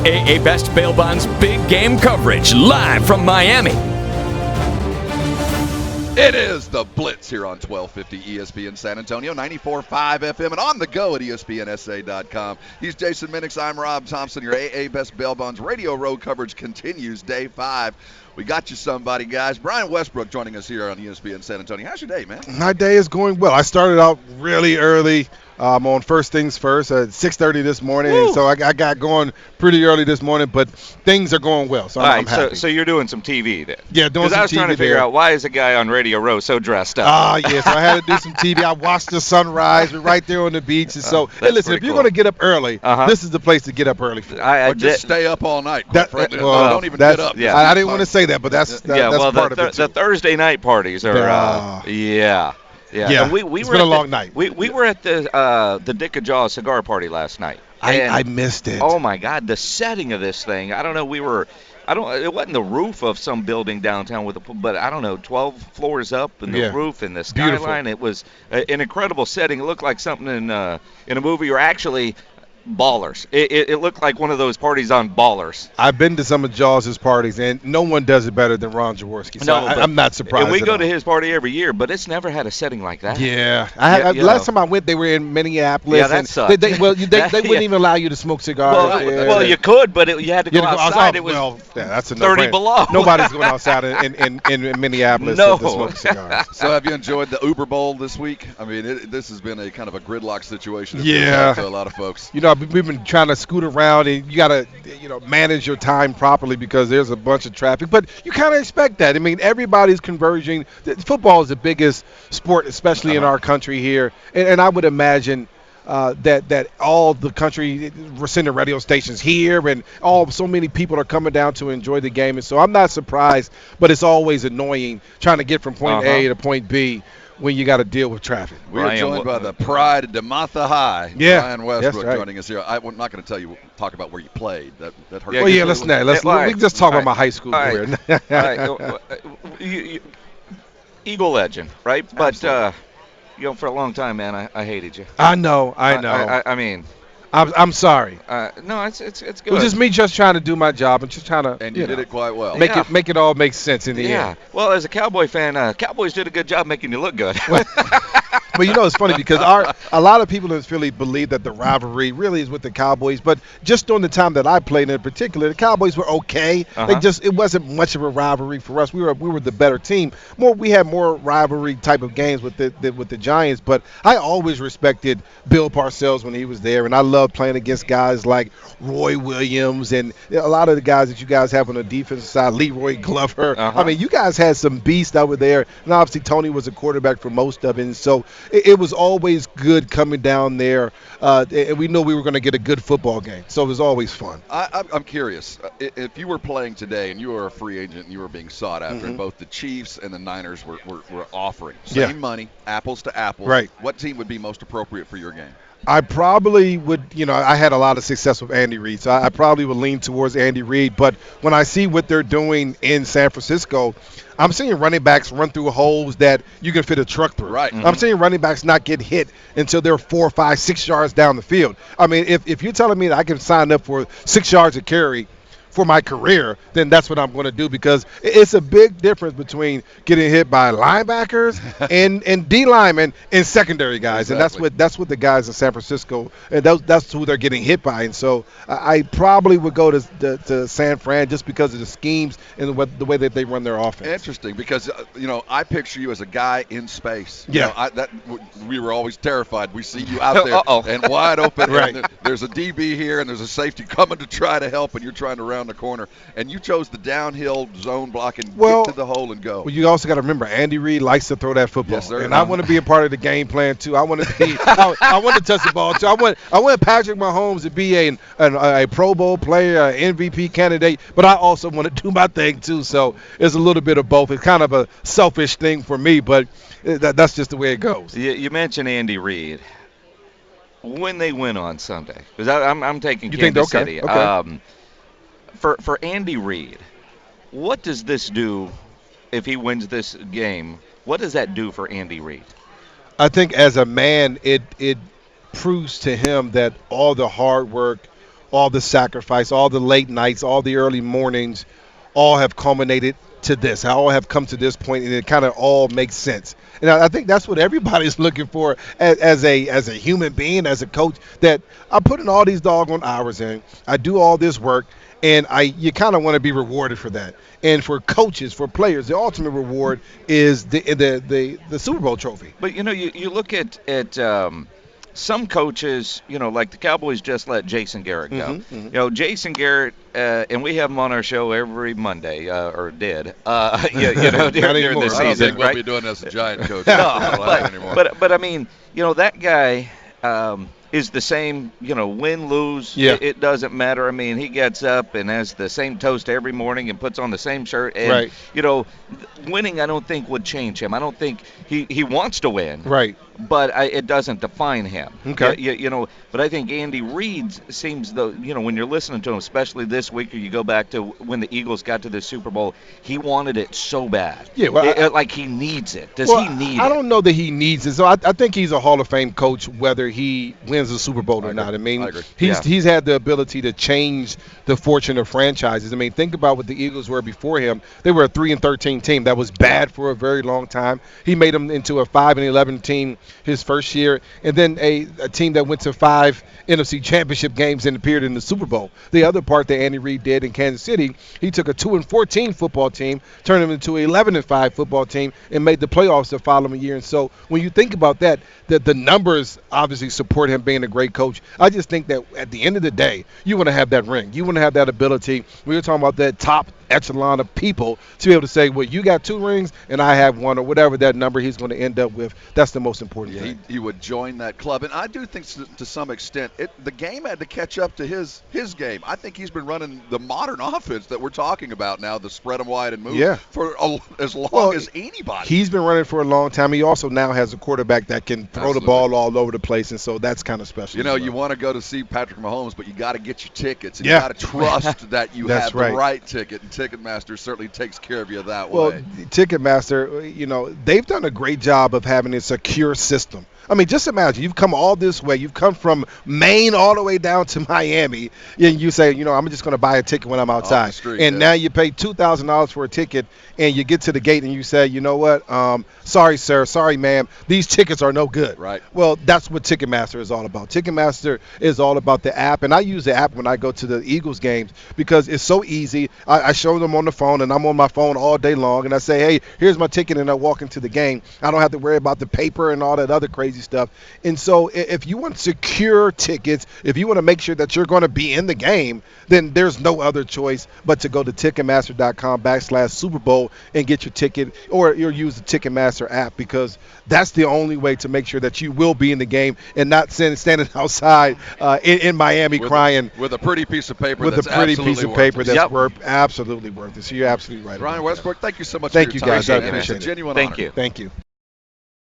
AA Best Bail Bonds big game coverage live from Miami. It is the Blitz here on 1250 ESPN San Antonio, 94.5 FM, and on the go at ESPNSA.com. He's Jason Minix. I'm Rob Thompson. Your AA Best Bail Bonds radio road coverage continues, day 5. We got you somebody, guys. Brian Westbrook joining us here on ESPN San Antonio. How's your day, man? My day is going well. I started out really early. On First Things First at 6:30 this morning. Woo. So I got going pretty early this morning, but things are going well. So I'm happy. So you're doing some TV then? Yeah, doing some TV. Because I was trying to figure out why is a guy on Radio Row so dressed up? Yeah, so I had to do some TV. I watched the sunrise. We're right there on the beach. And so, hey, listen, if you're going to get up early, this is the place to get up early for. Or just stay up all night, quite frankly. Don't even get up. Yeah. I didn't want to say that, but that's part of it, too. The Thursday night parties are, Yeah, we it's been a long night. We were at the Dick and Jaw cigar party last night. I missed it. Oh my God, the setting of this thing! I don't know. It wasn't the roof of some building downtown but I don't know, 12 floors up and the roof and the skyline. Beautiful. It was an incredible setting. It looked like something in a movie, or actually Ballers. It looked like one of those parties on Ballers. I've been to some of Jaws' parties, and no one does it better than Ron Jaworski. So I'm not surprised. And we go to his party every year, but it's never had a setting like that. Yeah. Last time I went, they were in Minneapolis. Yeah, that sucked. They wouldn't even allow you to smoke cigars. Well, you could, but you had to go outside. That's a 30 below. Nobody's going outside in Minneapolis to smoke cigars. So have you enjoyed the Uber Bowl this week? I mean, this has been a kind of a gridlock situation. To a lot of folks. We've been trying to scoot around, and you got to, manage your time properly because there's a bunch of traffic. But you kind of expect that. I mean, everybody's converging. Football is the biggest sport, especially in our country here. And I would imagine that all the country, we're sending radio stations here, and so many people are coming down to enjoy the game. And so I'm not surprised, but it's always annoying trying to get from point A to point B when you got to deal with traffic. We are joined by the pride of DeMatha High, Brian Westbrook, joining us here. I'm not going to talk about where you played. That hurt. Well, let's we can just talk about my high school career. Eagle legend, right? Absolutely. But for a long time, man, I hated you. I know. I mean, I'm sorry. No, it's good. It was just me just trying to do my job and just trying to. And you did it quite well. Make it all make sense in the end. Yeah. Well, as a Cowboy fan, Cowboys did a good job making you look good. But it's funny because a lot of people in Philly believe that the rivalry really is with the Cowboys. But just during the time that I played in particular, the Cowboys were okay. It wasn't much of a rivalry for us. We were the better team. We had more rivalry type of games with the Giants. But I always respected Bill Parcells when he was there, and I loved playing against guys like Roy Williams and a lot of the guys that you guys have on the defensive side, Leroy Glover. I mean, you guys had some beasts over there, and obviously Tony was a quarterback for most of it. And so it was always good coming down there, and we knew we were going to get a good football game. So it was always fun. I'm curious, if you were playing today and you were a free agent and you were being sought after, and both the Chiefs and the Niners were offering same money, apples to apples, right? What team would be most appropriate for your game? I probably would, I had a lot of success with Andy Reid, so I probably would lean towards Andy Reid. But when I see what they're doing in San Francisco, I'm seeing running backs run through holes that you can fit a truck through. Right. I'm seeing running backs not get hit until they're 4, 5, 6 yards down the field. I mean, if you're telling me that I can sign up for 6 yards of carry for my career, then that's what I'm going to do, because it's a big difference between getting hit by linebackers and D linemen and secondary guys. Exactly. And that's what the guys in San Francisco, and that's who they're getting hit by. And so I probably would go to San Fran just because of the schemes and the way that they run their offense. Interesting, because I picture you as a guy in space. Yeah. We were always terrified. We see you out there and wide open. Right. And there's a DB here and there's a safety coming to try to help, and you're trying to round the corner, and you chose the downhill zone block and get to the hole and go. Well, you also got to remember, Andy Reid likes to throw that football. Yes, sir. And I want to be a part of the game plan too. I want to be. I want to touch the ball too. I want Patrick Mahomes to be a Pro Bowl player, an MVP candidate, but I also want to do my thing too. So it's a little bit of both. It's kind of a selfish thing for me, but that's just the way it goes. You mentioned Andy Reid. When they win on Sunday, because I'm taking Kansas City. Okay. For Andy Reid, what does this do if he wins this game? What does that do for Andy Reid? I think as a man, it proves to him that all the hard work, all the sacrifice, all the late nights, all the early mornings, all have culminated to this. All have come to this point, and it kind of all makes sense. And I think that's what everybody's looking for as a human being, as a coach. That I'm putting all these doggone hours in. I do all this work, and you kind of want to be rewarded for that. And for coaches, for players, the ultimate reward is the Super Bowl trophy. But you look at some coaches, like the Cowboys just let Jason Garrett go. Jason Garrett, and we have him on our show every Monday, or did, during the season. I don't think we'll right? be doing this as a Giant coach. But I mean, that guy is the same, win, lose, it doesn't matter. I mean, he gets up and has the same toast every morning and puts on the same shirt. And, winning, I don't think would change him. I don't think he wants to win. Right. But it doesn't define him. Okay. But I think Andy Reid seems, when you're listening to him, especially this week, or you go back to when the Eagles got to the Super Bowl, he wanted it so bad. Yeah, well, like he needs it. Does he need it? I don't know that he needs it. So I think he's a Hall of Fame coach, whether he wins the Super Bowl or not. I mean, he's had the ability to change the fortune of franchises. I mean, think about what the Eagles were before him. They were a 3-13 team that was bad for a very long time. He made them into a 5-11 team his first year, and then a team that went to 5 NFC Championship games and appeared in the Super Bowl. The other part that Andy Reid did in Kansas City, he took a 2-14 football team, turned them into an 11-5 football team, and made the playoffs the following year. And so when you think about that, the numbers obviously support him being a great coach. I just think that at the end of the day, you want to have that ring. You want to have that ability. We were talking about that top echelon of people to be able to say, well, you got 2 rings and I have 1, or whatever that number he's going to end up with. That's the most important thing. He would join that club. And I do think to some extent the game had to catch up to his game. I think he's been running the modern offense that we're talking about now, the spread them wide and move, for as long as anybody. He's been running for a long time. He also now has a quarterback that can throw the ball all over the place, and so that's kind of special. You want to go to see Patrick Mahomes, but you got to get your tickets, and you got to trust that you have the right ticket, and Ticketmaster certainly takes care of you that way. Well, Ticketmaster, they've done a great job of having a secure system. I mean, just imagine you've come all this way. You've come from Maine all the way down to Miami, and you say, I'm just going to buy a ticket when I'm outside. Now you pay $2,000 for a ticket, and you get to the gate and you say, you know what? Sorry, sir. Sorry, ma'am. These tickets are no good. Right. Well, that's what Ticketmaster is all about. Ticketmaster is all about the app, and I use the app when I go to the Eagles games because it's so easy. I show them on the phone, and I'm on my phone all day long, and I say, hey, here's my ticket, and I walk into the game. I don't have to worry about the paper and all that other crazy stuff. And so if you want secure tickets, if you want to make sure that you're going to be in the game, then there's no other choice but to go to Ticketmaster.com/Super Bowl and get your ticket, or you'll use the Ticketmaster app, because that's the only way to make sure that you will be in the game and not standing outside in Miami crying. With a pretty piece of paper that's absolutely worth it. So you're absolutely right. Ryan Westbrook, thank you so much Thank for your you, time. guys. I appreciate it. It's a genuine honor. Thank you.